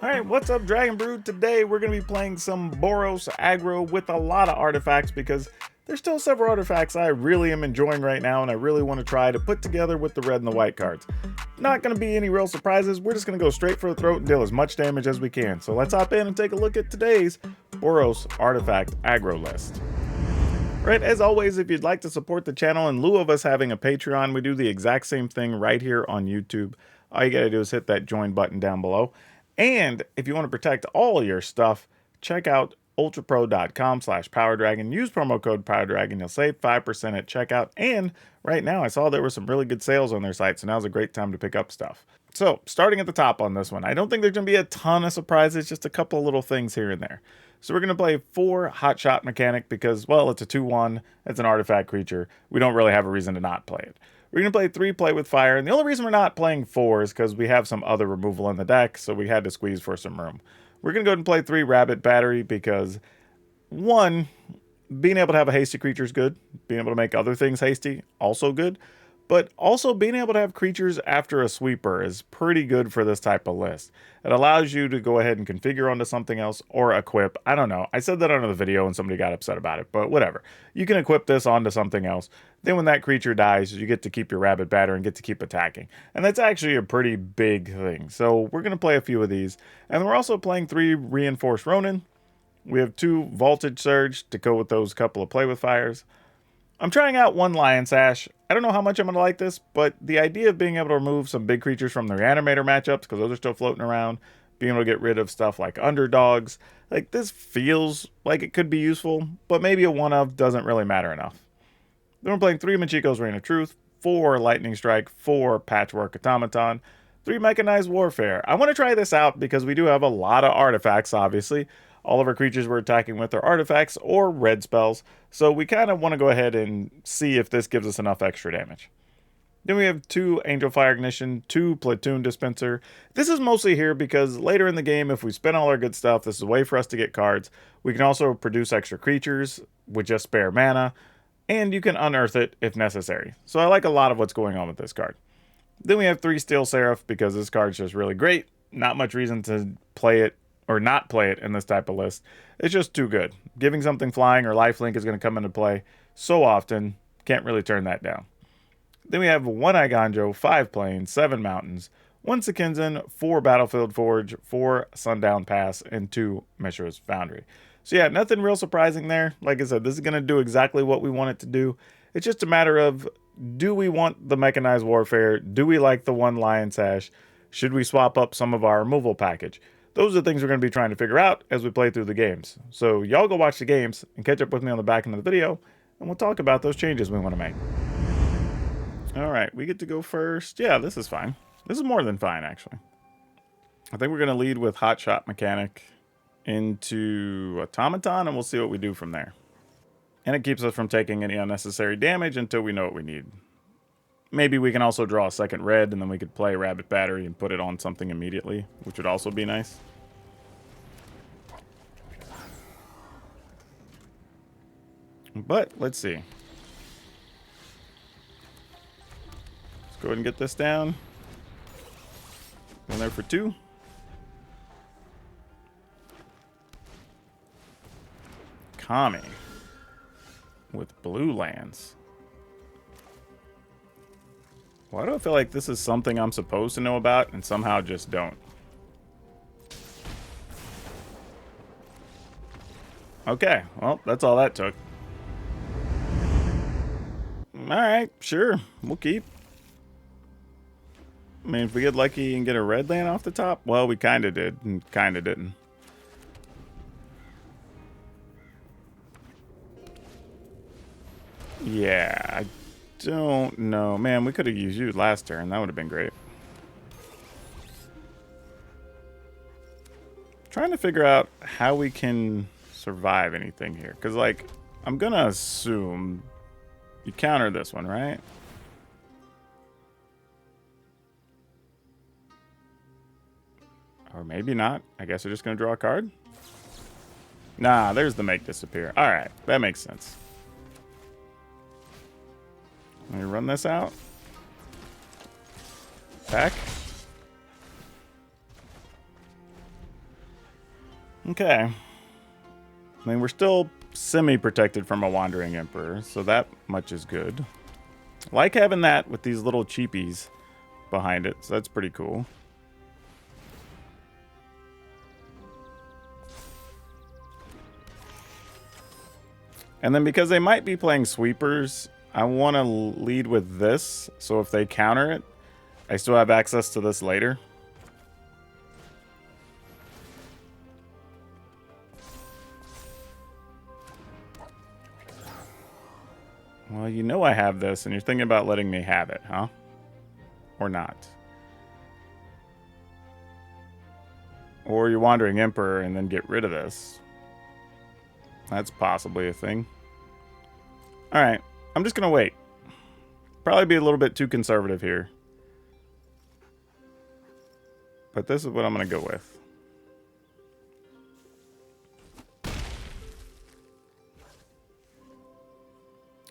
Alright, what's up, Dragon Brood? Today we're going to be playing some Boros Aggro with a lot of artifacts because there's still several artifacts I really am enjoying right now and I really want to try to put together with the red and the white cards. Not going to be any real surprises, we're just going to go straight for the throat and deal as much damage as we can. So let's hop in and take a look at today's Boros Artifact Aggro list. Right, as always, if you'd like to support the channel in lieu of us having a Patreon, we do the exact same thing right here on YouTube. All you gotta do is hit that join button down below. And if you want to protect all your stuff, check out ultrapro.com/PowrDragn. Use promo code PowrDragn. You'll save 5% at checkout. And right now, I saw there were some really good sales on their site, so now's a great time to pick up stuff. So, starting at the top on this one, I don't think there's going to be a ton of surprises, just a couple of little things here and there. So we're going to play 4 Hotshot Mechanic because, well, it's a 2/1, it's an artifact creature. We don't really have a reason to not play it. We're going to play 3 Play with Fire, and the only reason we're not playing 4 is because we have some other removal in the deck, so we had to squeeze for some room. We're going to go ahead and play 3 Rabbit Battery because, 1, being able to have a hasty creature is good. Being able to make other things hasty, also good. But also being able to have creatures after a sweeper is pretty good for this type of list. It allows you to go ahead and configure onto something else or equip. I don't know. I said that on the video and somebody got upset about it, but whatever. You can equip this onto something else. Then when that creature dies, you get to keep your Rabbit Batter and get to keep attacking. And that's actually a pretty big thing. So we're going to play a few of these. And we're also playing 3 Reinforced Ronin. We have 2 Voltage Surge to go with those couple of Play with Fires. I'm trying out 1 Lion Sash. I don't know how much I'm going to like this, but the idea of being able to remove some big creatures from the Reanimator matchups, because those are still floating around, being able to get rid of stuff like Underdogs, like this feels like it could be useful, but maybe a 1-of doesn't really matter enough. Then we're playing 3 Machiko's Reign of Truth, 4 Lightning Strike, 4 Patchwork Automaton, 3 Mechanized Warfare. I want to try this out because we do have a lot of artifacts, obviously. All of our creatures we're attacking with are artifacts or red spells, so we kind of want to go ahead and see if this gives us enough extra damage. Then we have 2 Angel Fire Ignition, 2 Platoon Dispenser. This is mostly here because later in the game, if we spend all our good stuff, this is a way for us to get cards. We can also produce extra creatures with just spare mana, and you can unearth it if necessary. So I like a lot of what's going on with this card. Then we have 3 Steel Seraph because this card's just really great. Not much reason to play it or not play it in this type of list. It's just too good. Giving something flying or lifelink is going to come into play so often, can't really turn that down. Then we have 1 Iganjo, 5 Plains, 7 Mountains, 1 Sekinzen, 4 Battlefield Forge, 4 Sundown Pass, and 2 Mishra's Foundry. So yeah, nothing real surprising there. Like I said, this is going to do exactly what we want it to do. It's just a matter of, do we want the Mechanized Warfare? Do we like the 1 Lion Sash? Should we swap up some of our removal package? Those are the things we're going to be trying to figure out as we play through the games. So y'all go watch the games and catch up with me on the back end of the video, and we'll talk about those changes we want to make. Alright, we get to go first. Yeah, this is fine. This is more than fine, actually. I think we're going to lead with Hotshot Mechanic into Automaton, and we'll see what we do from there. And it keeps us from taking any unnecessary damage until we know what we need. Maybe we can also draw a second red, and then we could play Rabbit Battery and put it on something immediately, which would also be nice. But, let's see. Let's go ahead and get this down. Go there for 2. Kami. With blue lands. Why do I feel like this is something I'm supposed to know about and somehow just don't? Okay, well, that's all that took. Alright, sure, we'll keep. I mean, if we get lucky and get a red land off the top, well, we kind of did and kind of didn't. Yeah, I don't know. Man, we could have used you last turn. That would have been great. Trying to figure out how we can survive anything here. Because, like, I'm going to assume you counter this one, right? Or maybe not. I guess we're just going to draw a card. Nah, there's the make disappear. All right, that makes sense. Let me run this out. Back. Okay. I mean, we're still semi-protected from a Wandering Emperor, so that much is good. I like having that with these little cheapies behind it, so that's pretty cool. And then because they might be playing sweepers, I want to lead with this, so if they counter it, I still have access to this later. Well, you know I have this, and you're thinking about letting me have it, huh? Or not? Or you're Wandering Emperor and then get rid of this. That's possibly a thing. Alright, I'm just going to wait. Probably be a little bit too conservative here. But this is what I'm going to go with.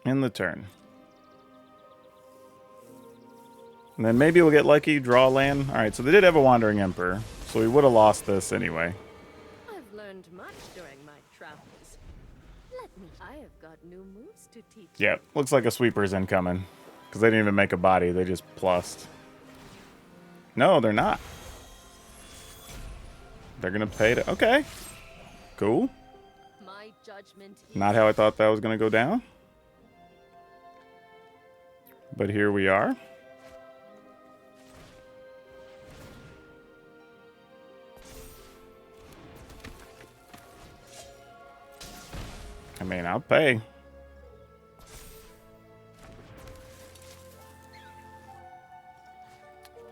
In the turn. And then maybe we'll get lucky, draw land. Alright, so they did have a Wandering Emperor, so we would have lost this anyway. I've learned much during my travels. I have got new moves to teach. Yeah, looks like a sweeper's incoming. Because they didn't even make a body, they just plussed. No, they're not. They're going to pay to... Okay. Cool. My judgment. Not how I thought that was going to go down. But here we are. I mean, I'll pay.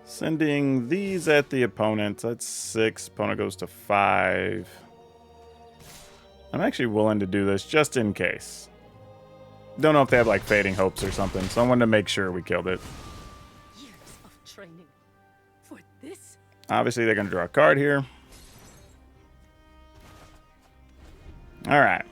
Sending these at the opponent. That's 6. Opponent goes to 5. I'm actually willing to do this just in case. Don't know if they have like Fading Hopes or something, so I wanted to make sure we killed it. Years of training for this. Obviously, they're going to draw a card here. All right.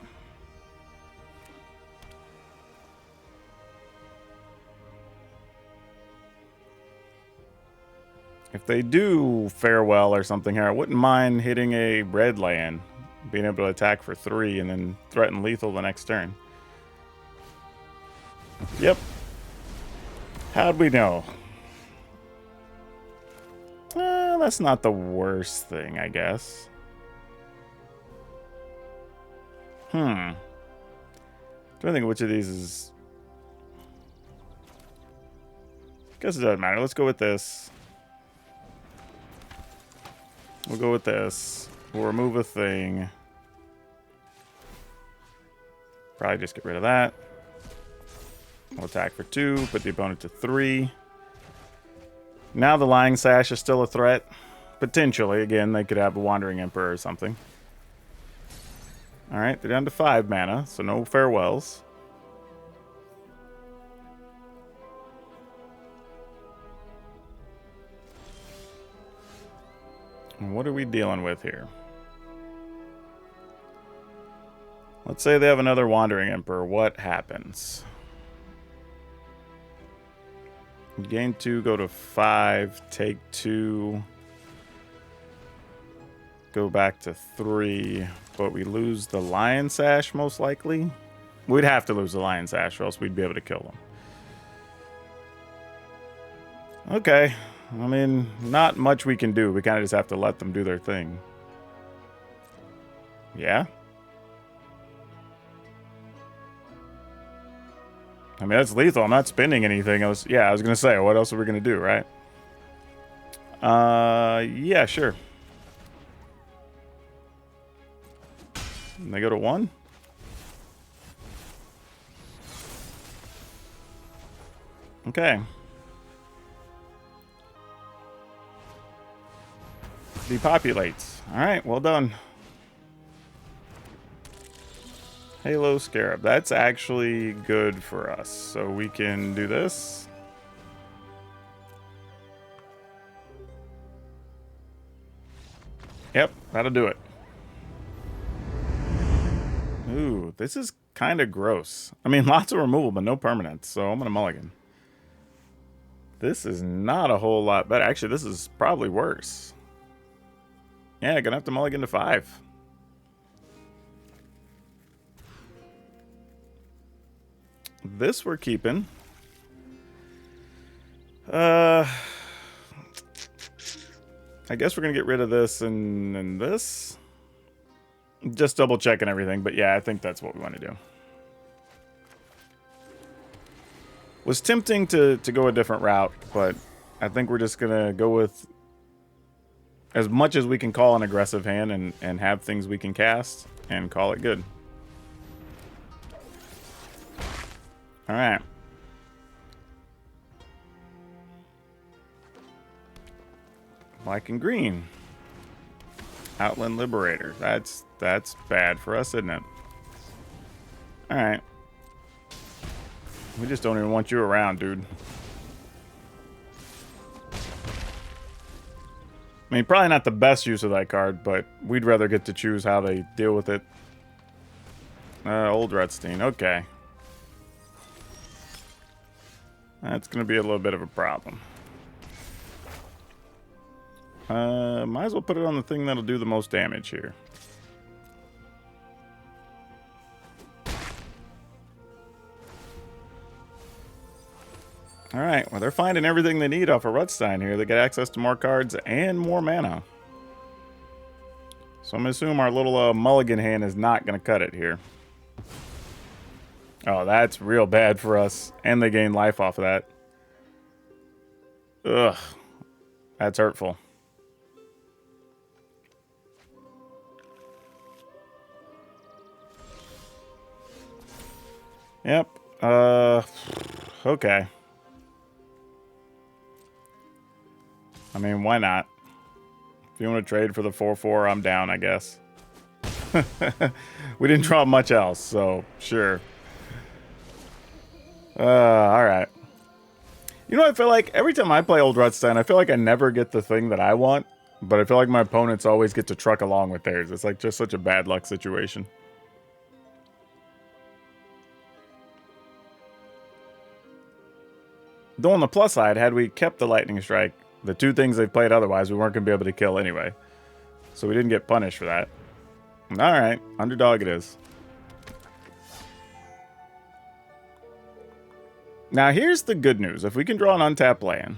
If they do Farewell or something here, I wouldn't mind hitting a red land, being able to attack for 3 and then threaten lethal the next turn. Yep. How'd we know? That's not the worst thing, I guess. Trying to think which of these is... Guess it doesn't matter. Let's go with this. We'll go with this. We'll remove a thing. Probably just get rid of that. We'll attack for 2, put the opponent to 3. Now the Lying Sash is still a threat. Potentially, again, they could have a Wandering Emperor or something. Alright, they're down to 5 mana, so no farewells. What are we dealing with here? Let's say they have another Wandering Emperor. What happens? Gain 2, go to 5, take 2, go back to 3, but we lose the Lion Sash most likely. We'd have to lose the Lion Sash or else we'd be able to kill them. Okay. I mean, not much we can do. We kind of just have to let them do their thing. Yeah? I mean, that's lethal. I'm not spending anything else. Yeah, I was going to say, what else are we going to do, right? Yeah, sure. And they go to 1? Okay. Depopulates. Alright, well done. Halo Scarab. That's actually good for us. So we can do this. Yep, that'll do it. Ooh, this is kind of gross. I mean, lots of removal, but no permanents. So I'm going to mulligan. This is not a whole lot better. Actually, this is probably worse. Yeah, gonna have to mulligan to 5. this we're keeping. I guess we're going to get rid of this and this. Just double checking everything, but yeah, I think that's what we want to do. Was tempting to go a different route, but I think we're just going to go with as much as we can call an aggressive hand and have things we can cast and call it good. All right. Black and green. Outland Liberator. That's bad for us, isn't it? All right. We just don't even want you around, dude. I mean, probably not the best use of that card, but we'd rather get to choose how they deal with it. Old Rutstein. Okay. That's going to be a little bit of a problem. Might as well put it on the thing that'll do the most damage here. Alright, well, they're finding everything they need off of Rutstein here. They get access to more cards and more mana. So I'm going to assume our little mulligan hand is not going to cut it here. Oh, that's real bad for us. And they gain life off of that. Ugh. That's hurtful. Yep. Okay. I mean, why not? If you want to trade for the 4/4, I'm down, I guess. We didn't draw much else, so sure. Alright. You know what I feel like? Every time I play Old Rutstein, I feel like I never get the thing that I want, but I feel like my opponents always get to truck along with theirs. It's like just such a bad luck situation. Though on the plus side, had we kept the Lightning Strike, the two things they played otherwise, we weren't going to be able to kill anyway. So we didn't get punished for that. Alright, underdog it is. Now here's the good news. If we can draw an untapped land,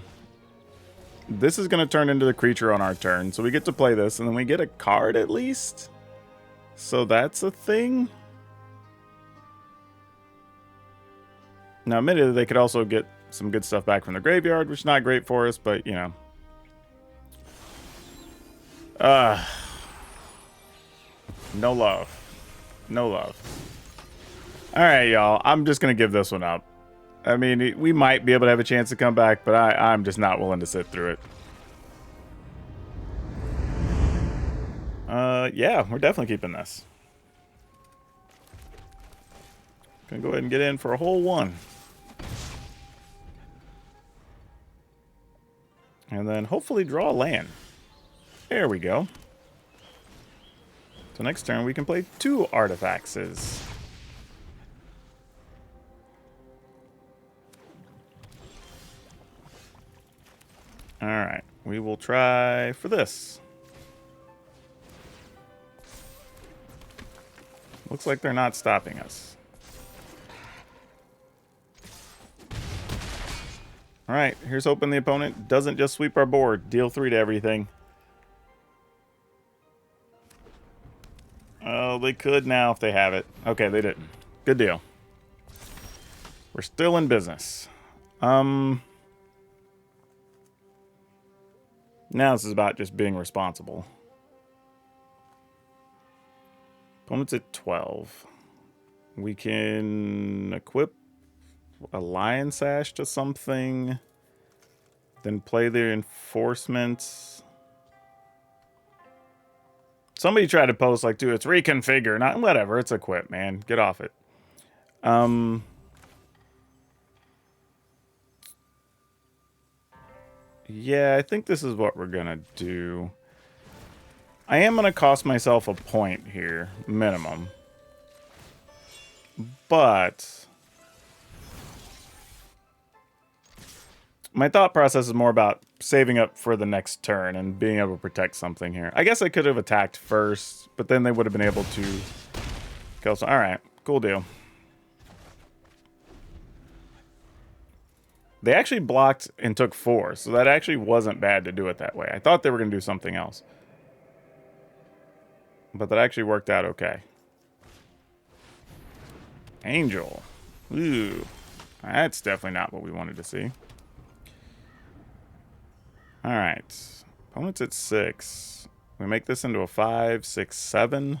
this is going to turn into the creature on our turn. So we get to play this, and then we get a card at least. So that's a thing. Now admittedly, they could also get some good stuff back from the graveyard, which is not great for us, but, you know. No love. No love. Alright, y'all. I'm just going to give this one up. I mean, we might be able to have a chance to come back, but I'm just not willing to sit through it. Yeah, we're definitely keeping this. Gonna go ahead and get in for a whole one. And then hopefully draw a land. There we go. So next turn we can play 2 artifacts. Alright, we will try for this. Looks like they're not stopping us. Alright, here's hoping the opponent doesn't just sweep our board. Deal 3 to everything. Oh, they could now if they have it. Okay, they didn't. Good deal. We're still in business. Now this is about just being responsible. Opponent's at 12. We can equip a Lion Sash to something. Then play the enforcements. Somebody tried to post like, dude, it's reconfigure. Not whatever, it's equip, man. Get off it. Yeah, I think this is what we're gonna do. I am gonna cost myself a point here, minimum. But my thought process is more about saving up for the next turn and being able to protect something here. I guess I could have attacked first, but then they would have been able to kill some. Alright, cool deal. They actually blocked and took 4, so that actually wasn't bad to do it that way. I thought they were going to do something else. But that actually worked out okay. Angel. Ooh. That's definitely not what we wanted to see. Alright. Opponent's at 6. We make this into a 5, 6, 7.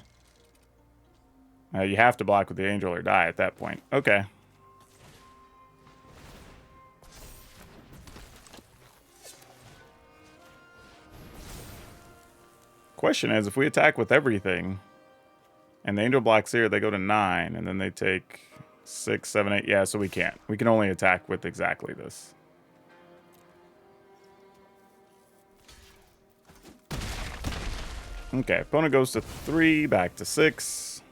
You have to block with the angel or die at that point. Okay. Question is, if we attack with everything, and the angel blocks here, they go to 9, and then they take 6, 7, 8. Yeah, so we can't. We can only attack with exactly this. Okay, opponent goes to 3, back to 6.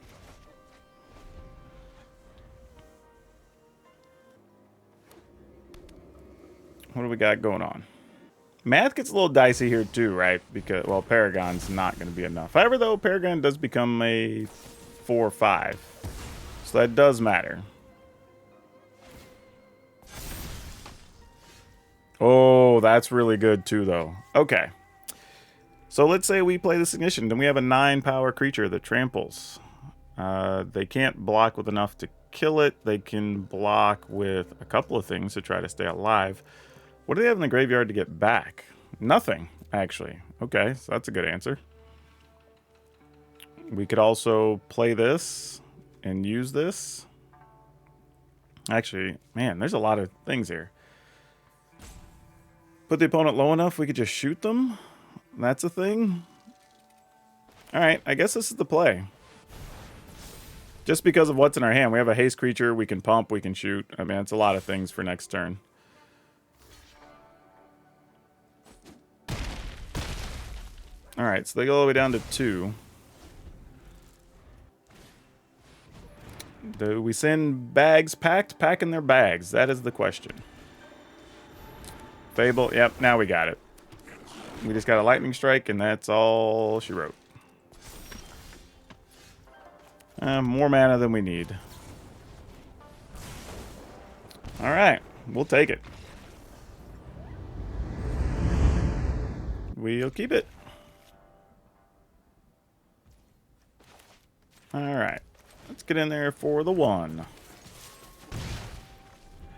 What do we got going on? Math gets a little dicey here too, right? Because, well, Paragon's not going to be enough. However, though, Paragon does become a 4/5. So that does matter. Oh, that's really good too, though. Okay. So let's say we play this Ignition, then we have a 9-power creature that tramples. They can't block with enough to kill it. They can block with a couple of things to try to stay alive. What do they have in the graveyard to get back? Nothing, actually. Okay, so that's a good answer. We could also play this and use this. Actually, man, there's a lot of things here. Put the opponent low enough, we could just shoot them. That's a thing. Alright, I guess this is the play. Just because of what's in our hand. We have a haste creature, we can pump, we can shoot. I mean, it's a lot of things for next turn. Alright, so they go all the way down to 2. Do we send bags packed? Packing their bags. That is the question. Fable. Yep, now we got it. We just got a lightning strike, and that's all she wrote. More mana than we need. Alright, we'll take it. We'll keep it. Alright, let's get in there for the 1.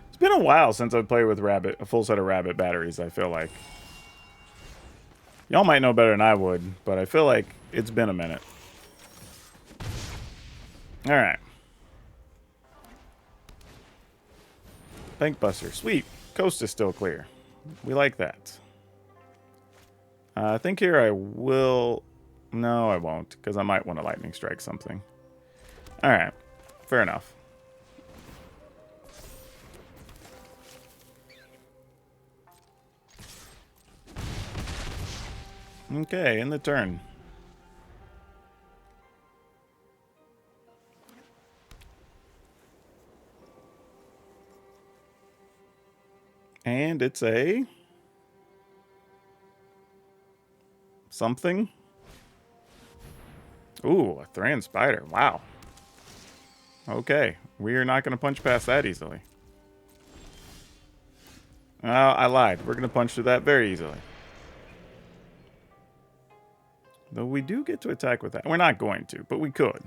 It's been a while since I've played with a full set of rabbit batteries, I feel like. Y'all might know better than I would, but I feel like it's been a minute. Alright. Bankbuster, sweet. Coast is still clear. We like that. I think here I will... No, I won't, because I might want to lightning strike something. Alright, fair enough. Okay, in the turn. And it's a... something. Ooh, a Thran Spider. Wow. Okay, we are not going to punch past that easily. I lied. We're going to punch through that very easily. Though we do get to attack with that. We're not going to, but we could.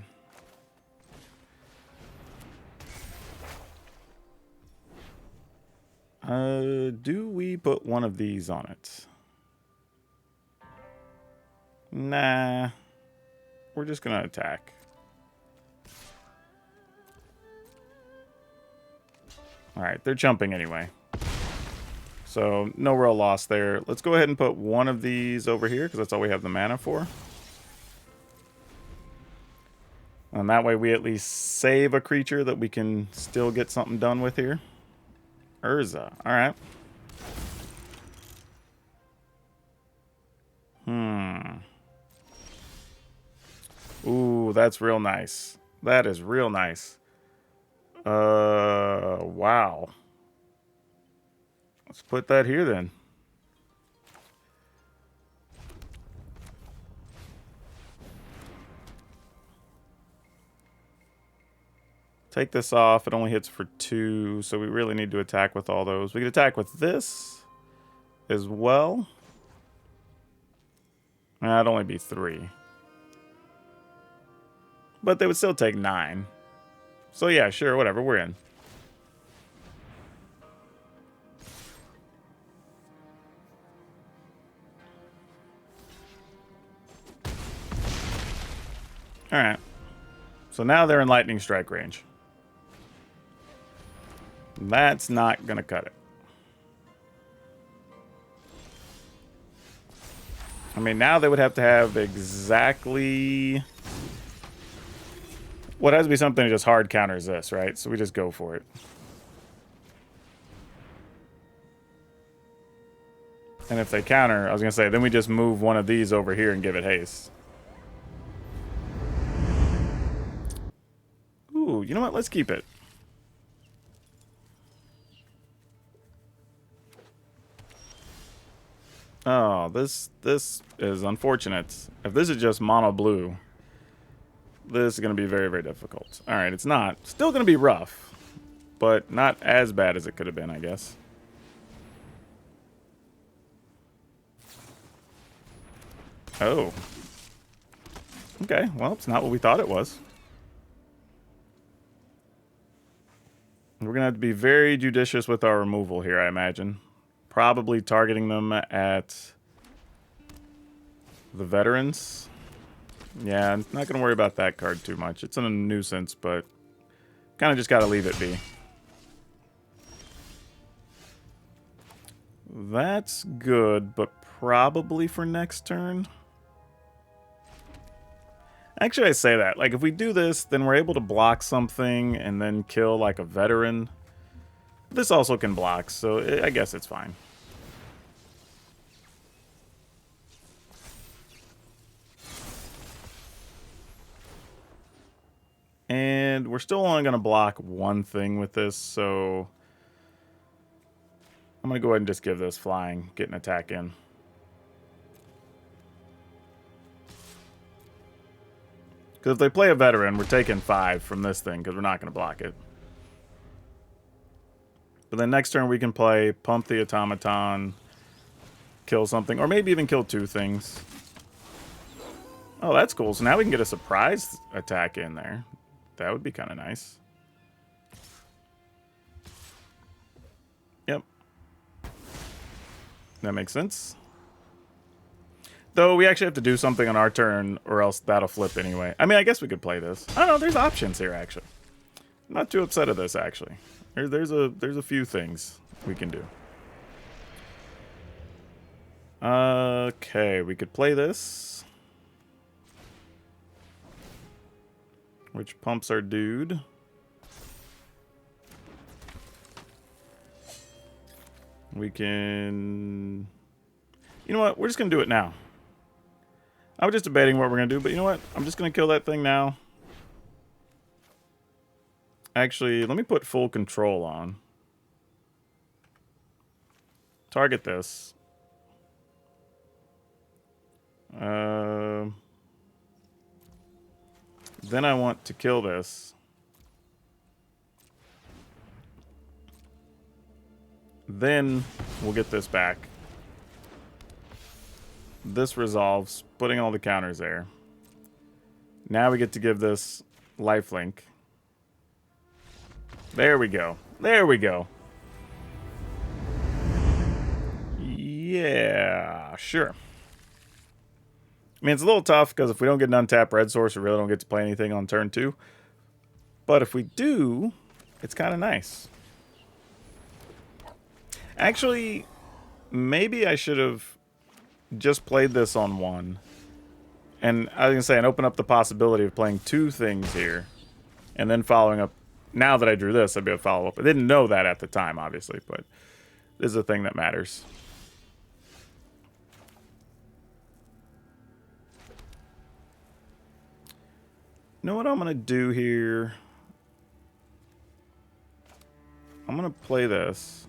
Do we put one of these on it? Nah. We're just going to attack. Alright, they're jumping anyway. So, no real loss there. Let's go ahead and put one of these over here, because that's all we have the mana for. And that way we at least save a creature that we can still get something done with here. Urza, alright. Ooh, that's real nice. That is real nice. Wow. Let's put that here then. Take this off. It only hits for 2, so we really need to attack with all those. We could attack with this as well. That'd only be 3. But they would still take 9. So yeah, sure, whatever, we're in. Alright. So now they're in lightning strike range. That's not going to cut it. I mean, now they would have to have exactly... Well, it has to be something that just hard counters this, right? So we just go for it. And if they counter, I was going to say, then we just move one of these over here and give it haste. Ooh, you know what? Let's keep it. Oh, this is unfortunate. If this is just mono blue, this is going to be very, very difficult. All right, it's not. Still going to be rough, but not as bad as it could have been, I guess. Oh. Okay, well, it's not what we thought it was. We're going to have to be very judicious with our removal here, I imagine. Probably targeting them at the veterans. Yeah, I'm not going to worry about that card too much. It's a nuisance, but kind of just got to leave it be. That's good, but probably for next turn. Actually, I say that. Like, if we do this, then we're able to block something and then kill, like, a veteran. This also can block, so I guess it's fine. And we're still only going to block one thing with this, so I'm going to go ahead and just give this flying, get an attack in. Because if they play a veteran, we're taking 5 from this thing, because we're not going to block it. But then next turn we can play Pump the Automaton, kill something, or maybe even kill 2 things. Oh, that's cool. So now we can get a surprise attack in there. That would be kind of nice. Yep. That makes sense. Though we actually have to do something on our turn, or else that'll flip anyway. I mean, I guess we could play this. I don't know, there's options here, actually. I'm not too upset at this, actually. There's a few things we can do. Okay, we could play this. Which pumps our dude. We can... You know what? We're just going to do it now. I was just debating what we're going to do, but you know what? I'm just going to kill that thing now. Actually, let me put full control on. Target this. Then I want to kill this. Then we'll get this back. This resolves, putting all the counters there. Now we get to give this lifelink. There we go. There we go. Yeah, sure. I mean, it's a little tough because if we don't get an untapped red source, we really don't get to play anything on turn 2. But if we do, it's kind of nice. Actually, maybe I should have just played this on 1. And I was going to say, and open up the possibility of playing 2 things here. And then following up. Now that I drew this, I'd be able to follow up. I didn't know that at the time, obviously, but this is a thing that matters. You know what I'm going to do here? I'm going to play this.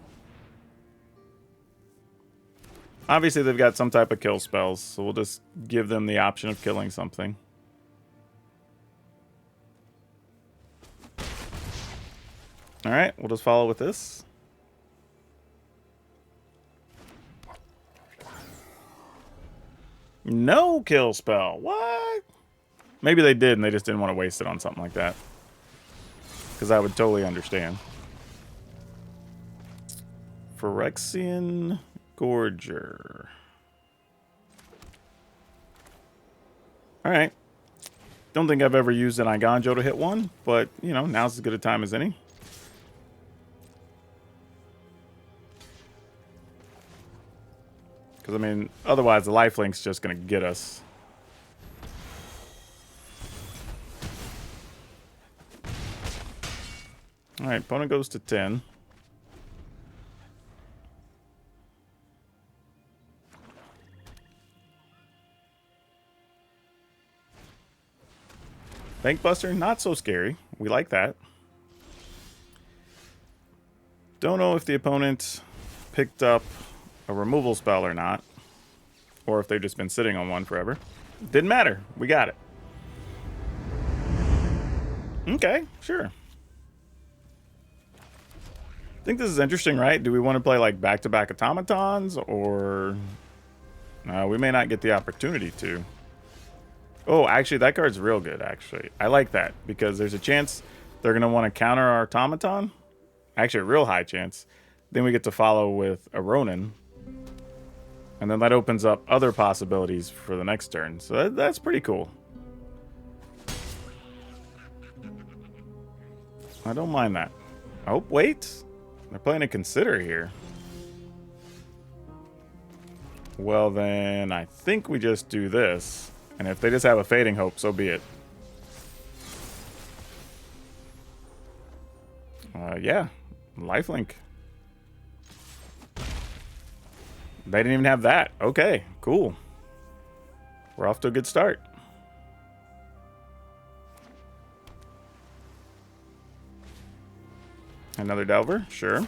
Obviously, they've got some type of kill spells, so we'll just give them the option of killing something. All right, we'll just follow with this. No kill spell. What? Maybe they did and they just didn't want to waste it on something like that. Because I would totally understand. Phyrexian Gorger. Alright. Don't think I've ever used an Iganjo to hit one, but, you know, now's as good a time as any. Because, I mean, otherwise the lifelink's just going to get us. Alright, opponent goes to 10. Bankbuster, not so scary. We like that. Don't know if the opponent picked up a removal spell or not. Or if they've just been sitting on one forever. Didn't matter. We got it. Okay, sure. I think this is interesting, right? Do we want to play like back-to-back automatons? Or... we may not get the opportunity to. Oh, actually, that card's real good, actually. I like that, because there's a chance they're going to want to counter our automaton. Actually, a real high chance. Then we get to follow with a Ronin. And then that opens up other possibilities for the next turn. So that's pretty cool. I don't mind that. Oh, wait. They're playing a Consider here. Well, then I think we just do this. And if they just have a Fading Hope, so be it. Yeah. Lifelink. They didn't even have that. Okay, cool. We're off to a good start. Another Delver, sure.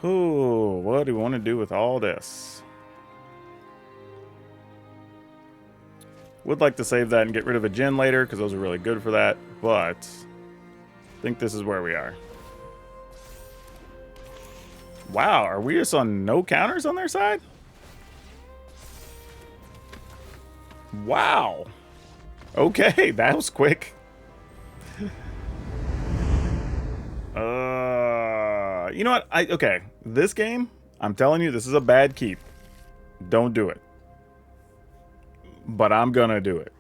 Ooh, what do we want to do with all this? Would like to save that and get rid of a Djinn later, because those are really good for that, but I think this is where we are. Wow, are we just on no counters on their side? Wow. Okay, that was quick. You know what? Okay, this game, I'm telling you, this is a bad keep. Don't do it. But I'm gonna do it.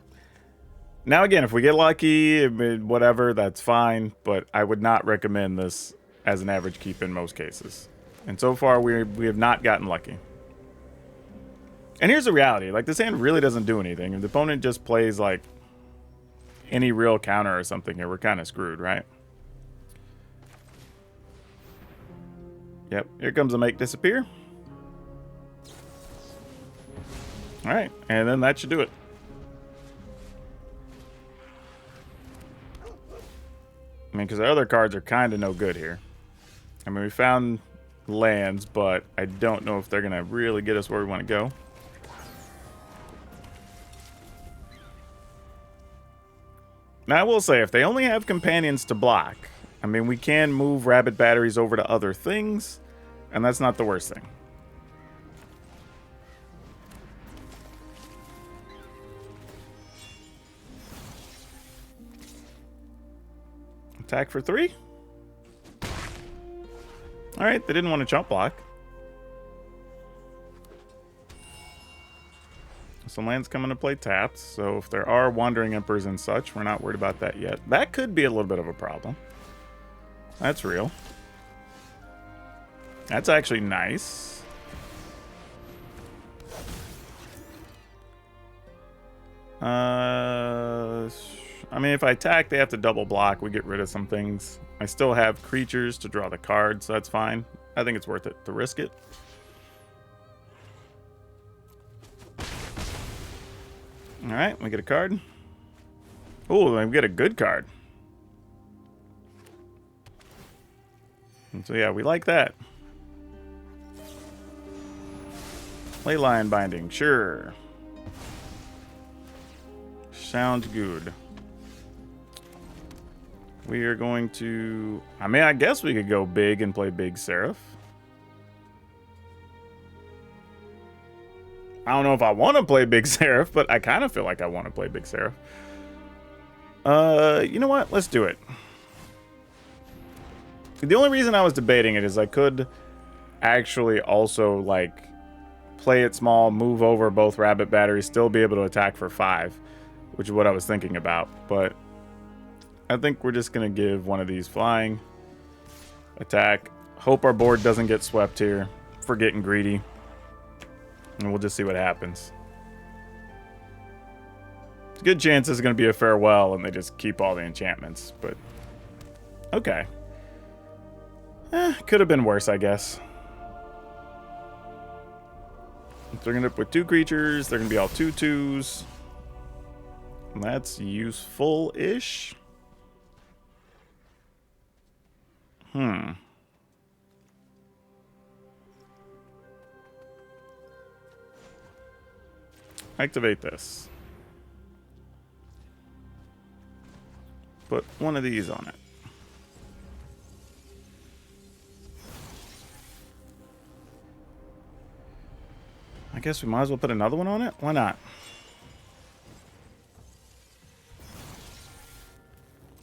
Now again, if we get lucky, whatever, that's fine. But I would not recommend this as an average keep in most cases. And so far, we have not gotten lucky. And here's the reality. Like, this hand really doesn't do anything. If the opponent just plays, like, any real counter or something here, we're kind of screwed, right? Yep, here comes a Make Disappear. Alright, and then that should do it. I mean, because the other cards are kind of no good here. I mean, we found lands, but I don't know if they're going to really get us where we want to go. Now, I will say, if they only have companions to block, I mean, we can move Rabbit Batteries over to other things, and that's not the worst thing. Attack for 3. Alright, they didn't want to chump block. Some lands come into play tapped, so if there are Wandering Emperors and such, we're not worried about that yet. That could be a little bit of a problem. That's real. That's actually nice. I mean, if I attack, they have to double block. We get rid of some things. I still have creatures to draw the card, so that's fine. I think it's worth it to risk it. Alright, we get a card. Oh, we get a good card. And so yeah, we like that. Leyline Binding, sure. Sounds good. We are going to... I mean, I guess we could go big and play Big Seraph. I don't know if I want to play Big Seraph, but I kind of feel like I want to play Big Seraph. You know what? Let's do it. The only reason I was debating it is I could actually also, like, play it small, move over both rabbit batteries, still be able to attack for 5, which is what I was thinking about. But I think we're just going to give one of these flying. Attack. Hope our board doesn't get swept here for getting greedy. And we'll just see what happens. It's a good chance this is going to be a farewell and they just keep all the enchantments. But, okay. Could have been worse, I guess. They're going to end up with 2 creatures. They're going to be all 2/2s. And that's useful-ish. Activate this. Put one of these on it. I guess we might as well put another one on it. Why not?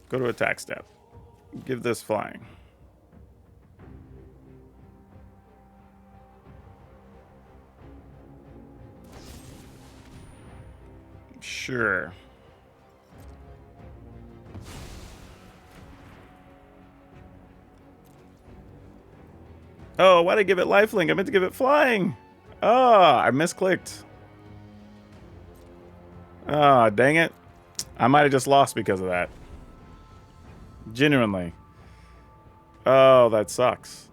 Go to attack step. Give this flying. Sure. Oh, why did I give it lifelink? I meant to give it flying. Oh, I misclicked. Oh, dang it. I might have just lost because of that. Genuinely. Oh, that sucks.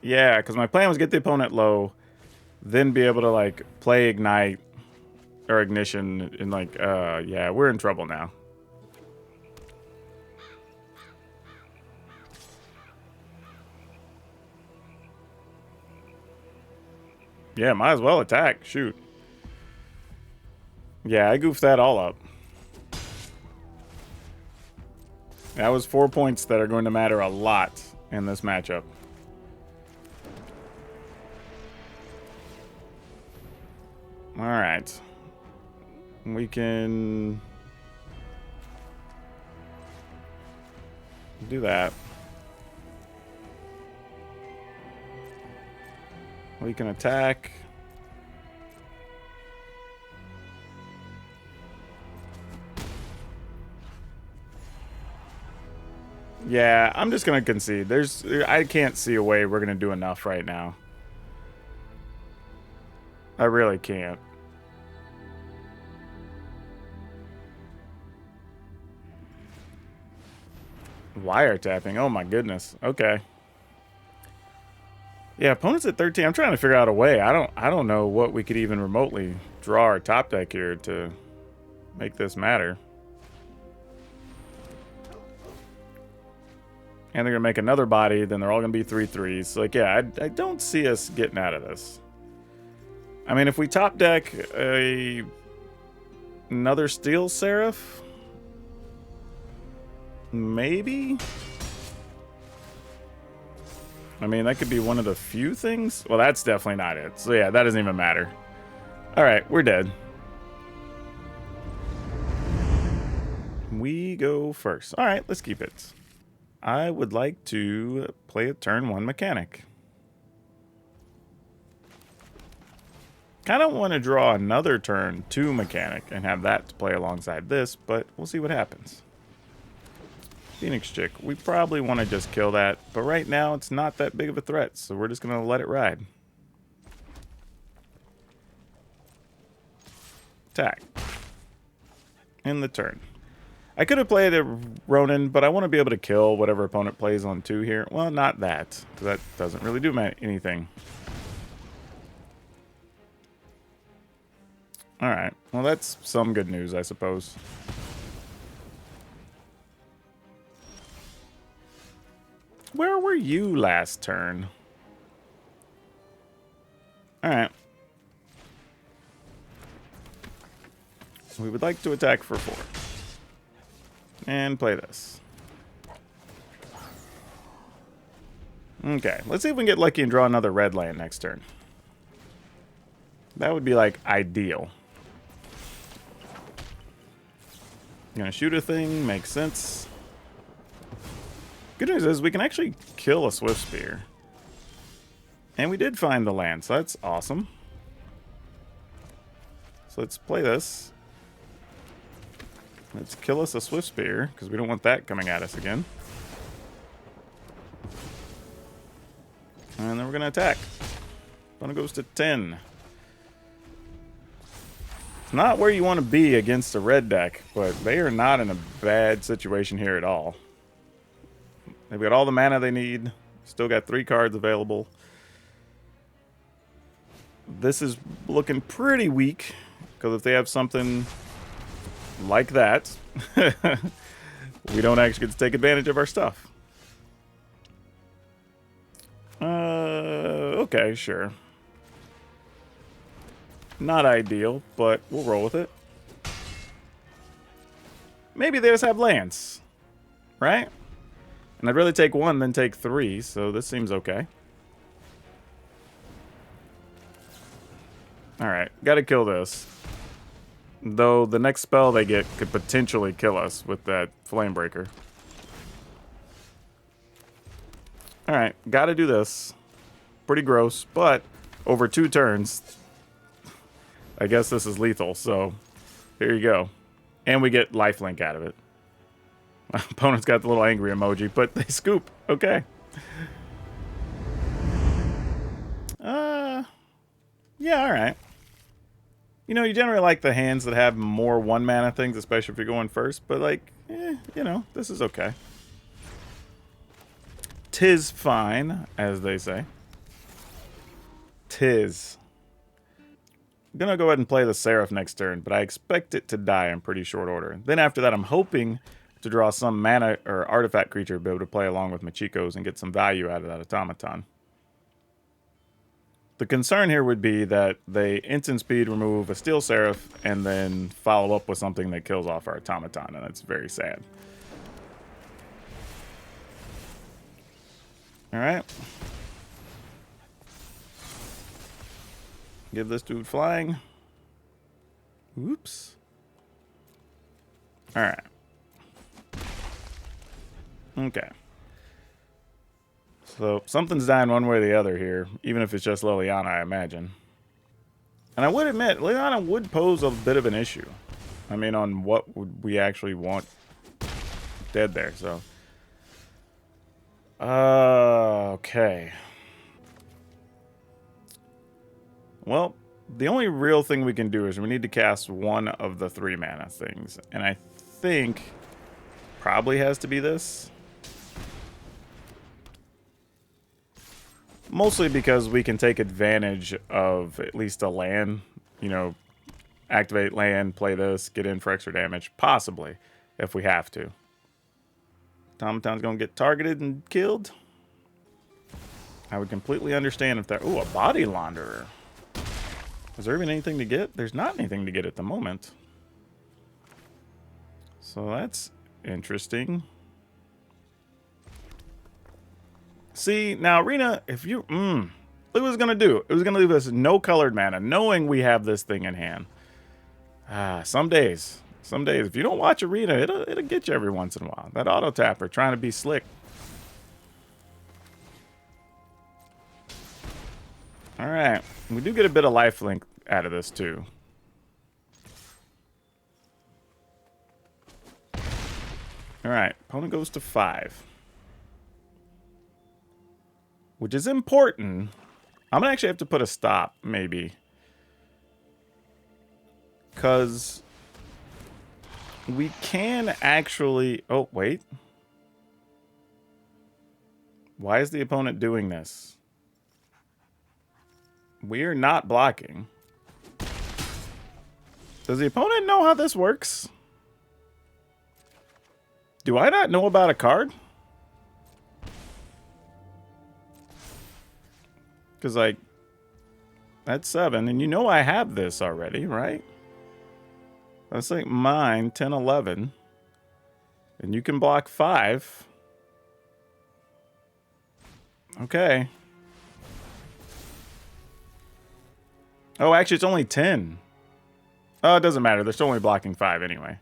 Yeah, because my plan was get the opponent low, then be able to, like, play Ignite or Ignition, and, like, yeah, we're in trouble now. Yeah, might as well attack. Shoot. Yeah, I goofed that all up. That was 4 points that are going to matter a lot in this matchup. Alright. We can do that. We can attack. Yeah, I'm just gonna concede. I can't see a way we're gonna do enough right now. I really can't. Wiretapping. Oh my goodness. Okay. Yeah, opponents at 13. I'm trying to figure out a way. I don't know what we could even remotely draw our top deck here to make this matter. And they're gonna make another body, then they're all gonna be 3/3s. So, like, yeah, I don't see us getting out of this. I mean, if we top deck another Steel Seraph, maybe. I mean, that could be one of the few things. Well, that's definitely not it. So yeah, that doesn't even matter. All right, we're dead. We go first. All right, let's keep it. I would like to play a turn 1 mechanic. Kind of want to draw another turn 2 mechanic and have that to play alongside this, but we'll see what happens. Phoenix Chick. We probably want to just kill that, but right now it's not that big of a threat, so we're just going to let it ride. Attack. In the turn. I could have played a Ronin, but I want to be able to kill whatever opponent plays on 2 here. Well, not that, because that doesn't really do anything. Alright, well that's some good news, I suppose. Where were you last turn? Alright. We would like to attack for 4. And play this. Okay, let's see if we can get lucky and draw another red land next turn. That would be, like, ideal. Gonna shoot a thing, makes sense. Good news is we can actually kill a Swiftspear. And we did find the land, so that's awesome. So let's play this. Let's kill us a Swiftspear, because we don't want that coming at us again. And then we're going to attack. Opponent goes to 10. It's not where you want to be against a red deck, but they are not in a bad situation here at all. They've got all the mana they need. Still got 3 cards available. This is looking pretty weak, because if they have something like that, we don't actually get to take advantage of our stuff. Okay, sure. Not ideal, but we'll roll with it. Maybe they just have lands, right? And I'd rather take 1 than take 3, so this seems okay. Alright, gotta kill this. Though the next spell they get could potentially kill us with that Flamebreaker. Alright, gotta do this. Pretty gross, but over 2 turns, I guess this is lethal, so here you go. And we get lifelink out of it. My opponent's got the little angry emoji, but they scoop. Okay. Yeah, alright. You know, you generally like the hands that have more 1-mana things, especially if you're going first, but like, you know, this is okay. 'Tis fine, as they say. 'Tis. I'm gonna go ahead and play the Seraph next turn, but I expect it to die in pretty short order. Then after that, I'm hoping to draw some mana or artifact creature to be able to play along with Machikos and get some value out of that automaton. The concern here would be that they instant speed remove a Steel Seraph and then follow up with something that kills off our automaton, and that's very sad. Alright. Give this dude flying. Oops. Alright. Okay. So, something's dying one way or the other here, even if it's just Liliana, I imagine. And I would admit, Liliana would pose a bit of an issue. I mean, on what would we actually want dead there, so. Okay. Well, the only real thing we can do is we need to cast 1 of the 3 mana things. And I think probably has to be this. Mostly because we can take advantage of at least a land. You know, activate land, play this, get in for extra damage. Possibly, if we have to. Automaton's going to get targeted and killed. I would completely understand if they're... Ooh, a Body Launderer. Is there even anything to get? There's not anything to get at the moment. So that's interesting. See, now Arena, if you... look what it was going to do. It was going to leave us no colored mana, knowing we have this thing in hand. Some days, if you don't watch Arena, it'll get you every once in a while. That auto tapper trying to be slick. All right, we do get a bit of lifelink out of this too. All right, opponent goes to 5. Which is important. I'm going to actually have to put a stop, maybe. Because we can actually... Oh, wait. Why is the opponent doing this? We are not blocking. Does the opponent know how this works? Do I not know about a card? Because, like, that's 7. And you know I have this already, right? That's like mine, 10, 11. And you can block 5. Okay. Oh, actually, it's only 10. Oh, it doesn't matter. They're still only blocking 5 anyway.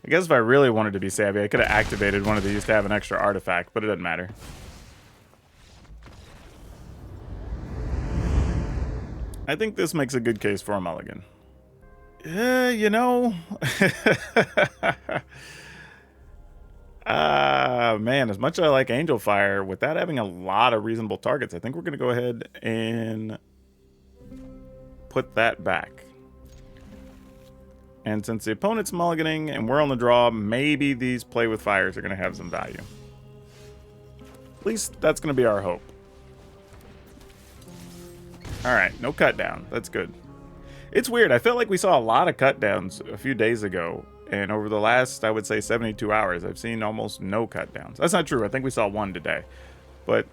I guess if I really wanted to be savvy, I could have activated one of these to have an extra artifact, but it doesn't matter. I think this makes a good case for a mulligan. You know... man, as much as I like Angel Fire, without having a lot of reasonable targets, I think we're going to go ahead and put that back. And since the opponent's mulliganing and we're on the draw, maybe these Play with Fires are going to have some value. At least that's going to be our hope. Alright, no cut down. That's good. It's weird. I felt like we saw a lot of cut downs a few days ago. And over the last, I would say, 72 hours, I've seen almost no cut downs. That's not true. I think we saw one today. But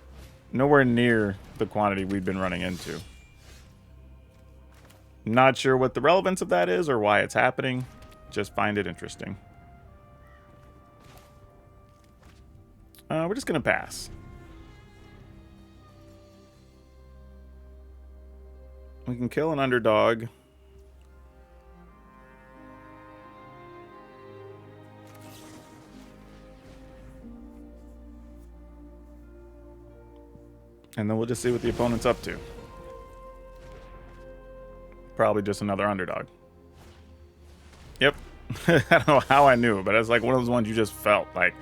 nowhere near the quantity we've been running into. Not sure what the relevance of that is or why it's happening. Just find it interesting. We're just going to pass. We can kill an underdog. And then we'll just see what the opponent's up to. Probably just another underdog. Yep. I don't know how I knew, but it's like one of those ones you just felt like,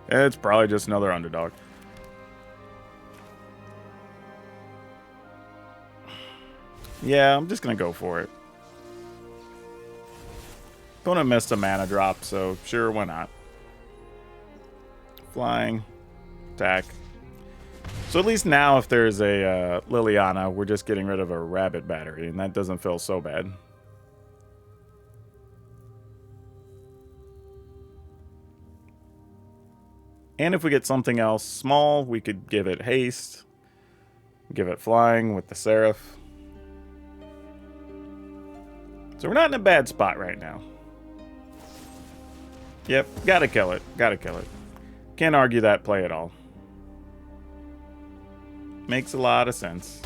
it's probably just another underdog. Yeah, I'm just going to go for it. Opponent missed a mana drop, so sure, why not? Flying. Attack. So at least now if there's a Liliana, we're just getting rid of a rabbit battery, and that doesn't feel so bad. And if we get something else small, we could give it haste. Give it flying with the Seraph. So we're not in a bad spot right now. Yep, gotta kill it. Gotta kill it. Can't argue that play at all. Makes a lot of sense.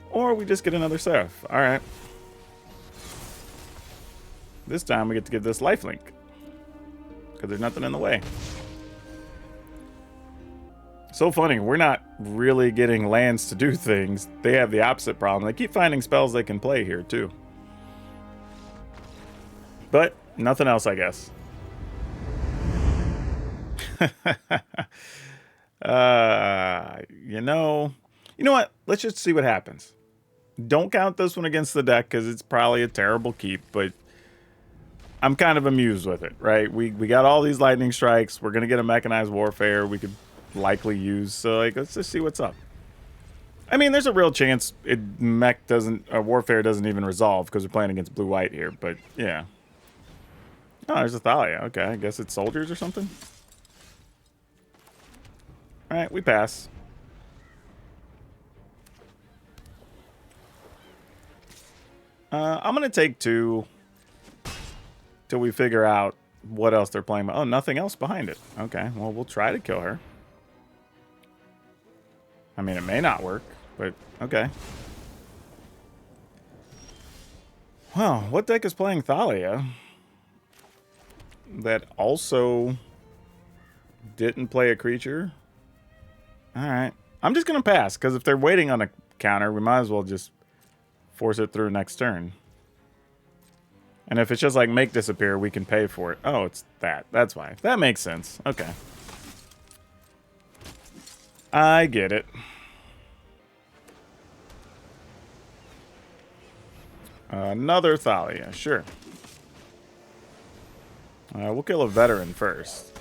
Or we just get another Seraph. Alright. This time we get to give this lifelink. Because there's nothing in the way. So funny, we're not really getting lands to do things. They have the opposite problem. They keep finding spells they can play here, too. But nothing else, I guess. You know what? Let's just see what happens. Don't count this one against the deck because it's probably a terrible keep, but I'm kind of amused with it, right? We got all these lightning strikes. We're gonna get a mechanized warfare we could likely use. So like, let's just see what's up. I mean, there's a real chance warfare doesn't even resolve because we're playing against blue-white here. But yeah. Oh, there's a Thalia. Okay, I guess it's soldiers or something. All right, we pass. I'm going to take 2 till we figure out what else they're playing. Oh, nothing else behind it. Okay, well, we'll try to kill her. I mean, it may not work, but okay. Well, what deck is playing Thalia that also didn't play a creature? All right. I'm just going to pass, because if they're waiting on a counter, we might as well just force it through next turn. And if it's just like make disappear, we can pay for it. Oh, it's that. That's why. That makes sense. Okay. I get it. Another Thalia. Sure. We'll kill a veteran first.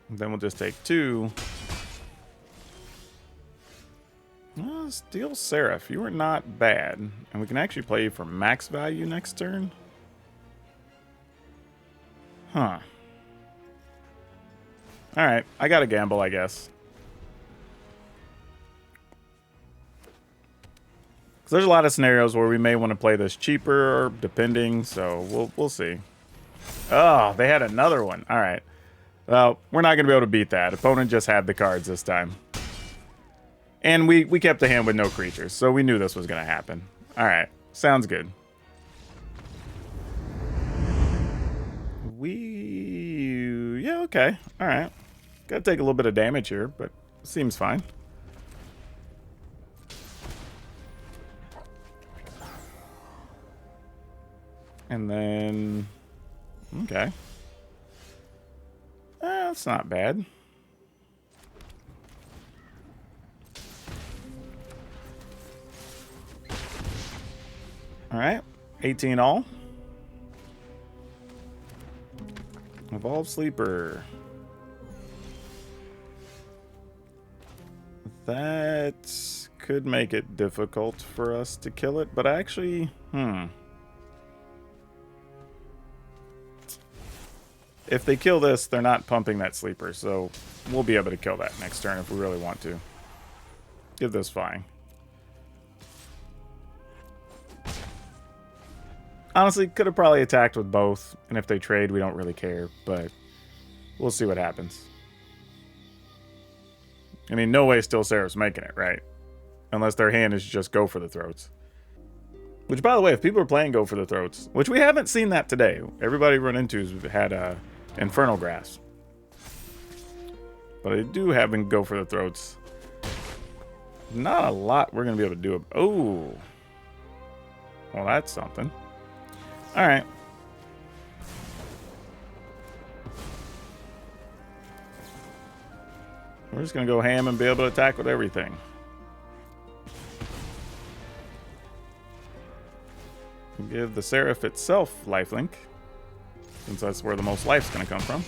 Then we'll just take 2. Steel Seraph, you are not bad. And we can actually play you for max value next turn. Huh. Alright, I gotta gamble, I guess. So there's a lot of scenarios where we may want to play this cheaper, depending. So we'll see. Oh, they had another one. All right. Well, we're not going to be able to beat that. Opponent just had the cards this time. And we kept the hand with no creatures, so we knew this was going to happen. All right. Sounds good. Yeah, okay. All right. Got to take a little bit of damage here, but seems fine. And then... Okay. That's not bad. Alright. 18 all. Evolve Sleeper. That could make it difficult for us to kill it, but actually... If they kill this, they're not pumping that sleeper, so we'll be able to kill that next turn if we really want to. Give this fine. Honestly, could have probably attacked with both, and if they trade, we don't really care, but we'll see what happens. I mean, no way Still Seraph's making it, right? Unless their hand is just go for the throats. Which, by the way, if people are playing go for the throats, which we haven't seen that today. Everybody run into has had Infernal Grasp. But I do have him go for the throats. Not a lot we're going to be able to do. Oh. Well, that's something. Alright. We're just going to go ham and be able to attack with everything. Give the Seraph itself lifelink, since that's where the most life's going to come from.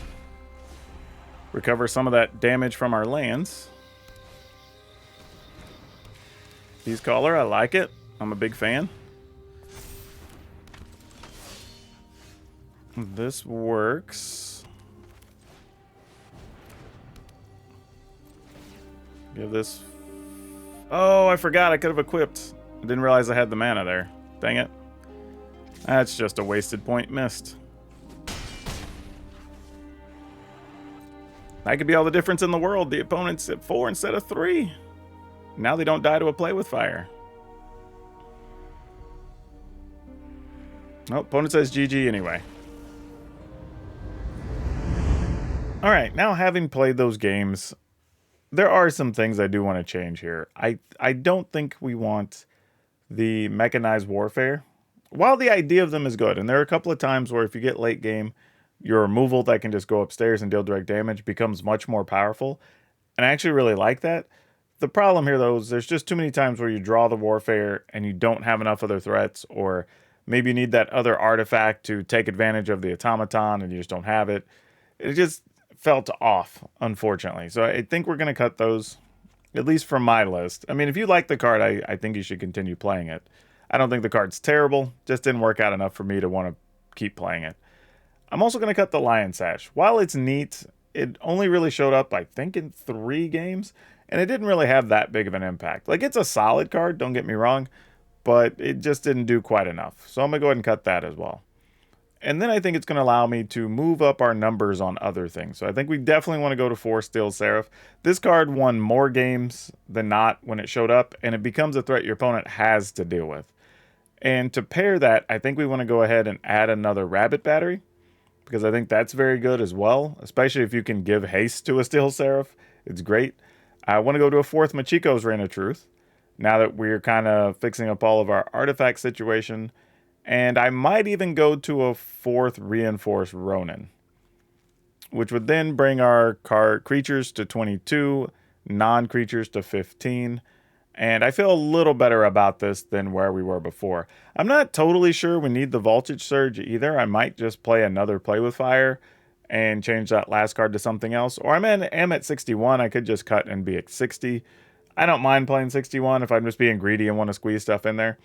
Recover some of that damage from our lands. Beast Caller, I like it. I'm a big fan. This works. Give this... Oh, I forgot. I could have equipped. I didn't realize I had the mana there. Dang it. That's just a wasted point missed. That could be all the difference in the world. The opponent's at 4 instead of 3. Now they don't die to a play with fire. Oh, opponent says GG anyway. Alright, now having played those games, there are some things I do want to change here. I don't think we want the mechanized warfare. While the idea of them is good, and there are a couple of times where if you get late game, your removal that can just go upstairs and deal direct damage becomes much more powerful. And I actually really like that. The problem here, though, is there's just too many times where you draw the warfare and you don't have enough other threats, or maybe you need that other artifact to take advantage of the automaton and you just don't have it. It just felt off, unfortunately. So I think we're going to cut those, at least from my list. I mean, if you like the card, I think you should continue playing it. I don't think the card's terrible, just didn't work out enough for me to want to keep playing it. I'm also going to cut the Lion Sash. While it's neat, it only really showed up, I think, in 3 games, and it didn't really have that big of an impact. Like, it's a solid card, don't get me wrong, but it just didn't do quite enough. So I'm going to go ahead and cut that as well. And then I think it's going to allow me to move up our numbers on other things. So I think we definitely want to go to 4 Still Seraph. This card won more games than not when it showed up, and it becomes a threat your opponent has to deal with. And to pair that, I think we want to go ahead and add another Rabbit Battery, because I think that's very good as well, especially if you can give haste to a Still Seraph. It's great. I want to go to a 4th Machiko's Reign of Truth, now that we're kind of fixing up all of our artifact situation. And I might even go to a 4th Reinforced Ronin, which would then bring our creatures to 22, non-creatures to 15. And I feel a little better about this than where we were before. I'm not totally sure we need the Voltage Surge either. I might just play another Play with Fire and change that last card to something else. Or am at 61. I could just cut and be at 60. I don't mind playing 61 if I'm just being greedy and want to squeeze stuff in there.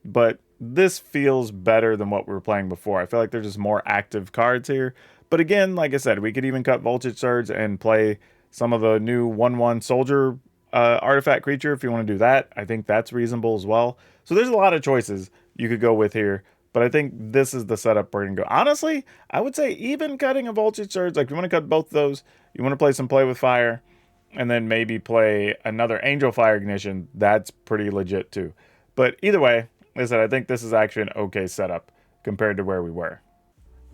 But this feels better than what we were playing before. I feel like there's just more active cards here. But again, like I said, we could even cut Voltage Surge and play some of the new 1/1 Soldier artifact creature if you want to do that. I think that's reasonable as well. So there's a lot of choices you could go with here, but I think this is the setup we're going to go. Honestly, I would say even cutting a Voltage Surge, like you want to cut both of those, you want to play some Play with Fire, and then maybe play another Angel Fire Ignition, that's pretty legit too. But either way, like I said, I think this is actually an okay setup compared to where we were.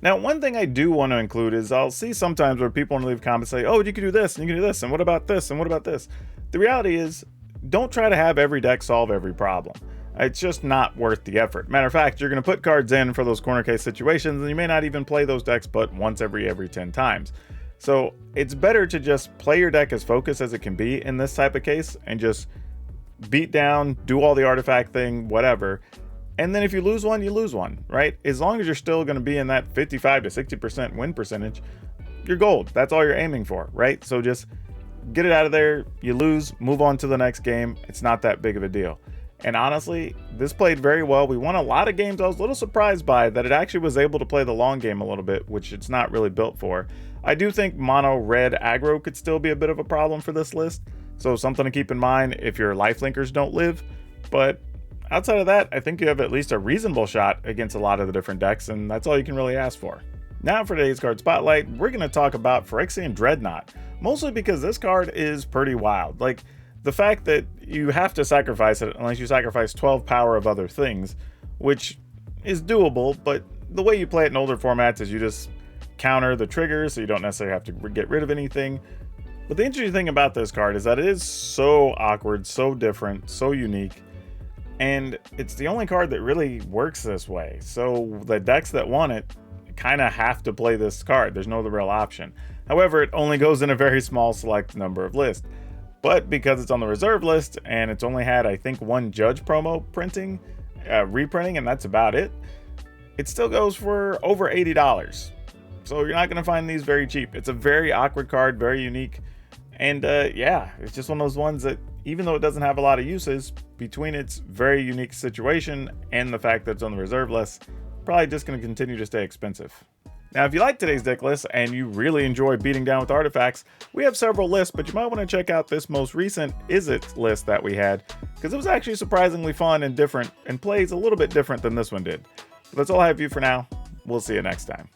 Now, one thing I do want to include is I'll see sometimes where people want to leave comments say, oh, you can do this, and you can do this, and what about this, and what about this? The reality is, don't try to have every deck solve every problem. It's just not worth the effort. Matter of fact, you're going to put cards in for those corner case situations, and you may not even play those decks but once every 10 times. So it's better to just play your deck as focused as it can be in this type of case, and just beat down, do all the artifact thing, whatever. And then if you lose one, you lose one, right? As long as you're still going to be in that 55 to 60% win percentage, you're gold. That's all you're aiming for, right? So just get it out of there. You lose, move on to the next game. It's not that big of a deal. And honestly, this played very well. We won a lot of games. I was a little surprised by that it actually was able to play the long game a little bit, which it's not really built for. I do think mono red aggro could still be a bit of a problem for this list. So something to keep in mind if your lifelinkers don't live. But outside of that, I think you have at least a reasonable shot against a lot of the different decks, and that's all you can really ask for. Now for today's card spotlight, we're going to talk about Phyrexian Dreadnought, mostly because this card is pretty wild. Like, the fact that you have to sacrifice it unless you sacrifice 12 power of other things, which is doable, but the way you play it in older formats is you just counter the triggers, so you don't necessarily have to get rid of anything. But the interesting thing about this card is that it is so awkward, so different, so unique, and it's the only card that really works this way. So the decks that want it kind of have to play this card. There's no other real option. However, it only goes in a very small select number of lists. But because it's on the reserve list and it's only had, I think, one Judge promo reprinting, and that's about it, it still goes for over $80. So you're not going to find these very cheap. It's a very awkward card, very unique. And yeah, it's just one of those ones that, even though it doesn't have a lot of uses, between its very unique situation and the fact that it's on the reserve list, probably just going to continue to stay expensive. Now, if you like today's deck list and you really enjoy beating down with artifacts, we have several lists, but you might want to check out this most recent Is It list that we had, because it was actually surprisingly fun and different, and plays a little bit different than this one did. But that's all I have for you for now. We'll see you next time.